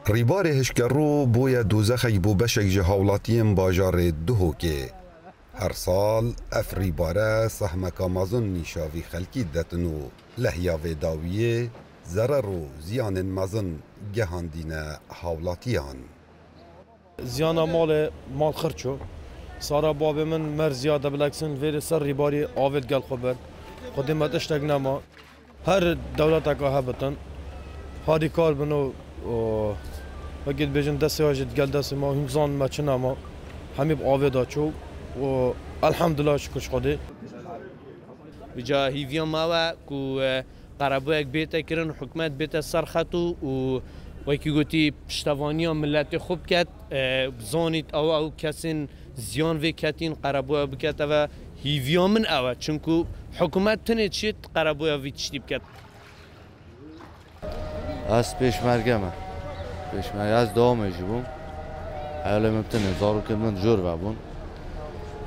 ریبار هشکرو بویا دوزخی بو بشک جهاولاتیم باجار دهوکه. هر سال اف ریباره سهمک آمازون نیشاوی خلکی دتنو لحیا و داویه ضرر و زیان مزن گهاندینه هاولاتیان. زیان مال خرچو سارا باب من مر زیاده بلکسن ویر سر ریباری آوید گل خبر خودمت اشتگ نما هر دولت که هبتن هاری کار بنو وقت بیشتر دسته هاجد گل دست ما همزان ما چه نما همه آویدا چو و الحمدلله شکرش خوده. بجا هیویان ما کو قربوی بیت کردن حکومت بیت سرخطو و وکی گویی پشتوانی ملت خوب کرد بزانید او کسین زیان و کتین قربوی بکرد و هیویان من او چونکو حکومت تنه چیت قربوی ویچتی بکرد. از پیشمرگه از دامش بوم حالا ممتنه زارو که من جور بابون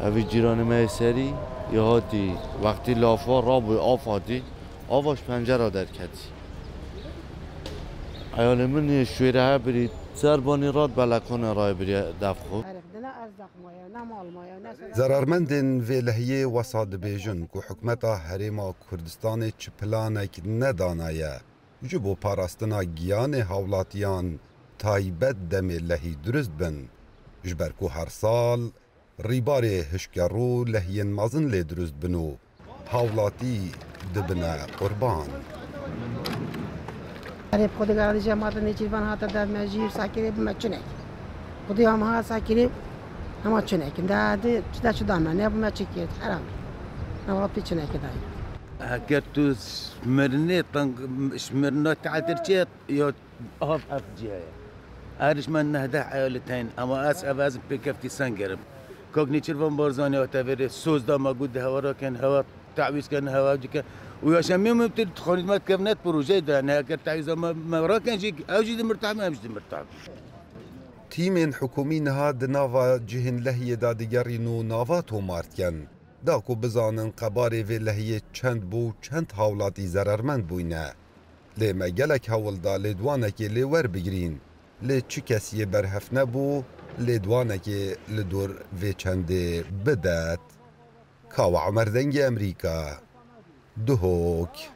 اوی جیران میسری یهاتی وقتی لافا رابوی آفادی آواش پنجره در کتی حالا من شویره ها برید زربانی راد بلکونه رای برید دفخو ضررمندین و لحیه وساد بیجن که حکمتا حریم کردستان چه پلانک ندانایه جبو پاراستنا گیان هاولاتیان تایبت دم لحی درست بن جبر که هر سال ریبار هشکرو لحین مازن لی درست بنو هاولاتی دبنه قربان. هریب خود گردی جماعت نیچیوان هات در مجیر ساکری بمچنک خودی هم ها ساکری هم چنک داده چدا چدا من نبود مچکیت حرام نبود پیچنک دایی. اگر تو شمرنا تعترچیت یا آب افجیه ارش من نهده حالتين اما از بکفتی سنگرم کوکنی چرفان بارزانی آتوری سوز دام گود هوا کن هوا تعویض کن هوا جک و یا شمی ممتر خانید مات کفنت پروژه داره اگر تعویض ما را کن جی اوجی مرتاح ما اوجی مرتاح. تیم حکومی نهاد ناوا جهن لحیه دادگری نو ناوا تو مارتکن داکو بزانن قباره و لحیه چند بو چند هاولاتی ضررمند بوینه لی مگلک هاولدا لیدوانه که لی ور بگرین لی چی کسی برهف نبو لیدوانه که لدور و چنده بدت. کاو عمر دنگ امریکا دهوک.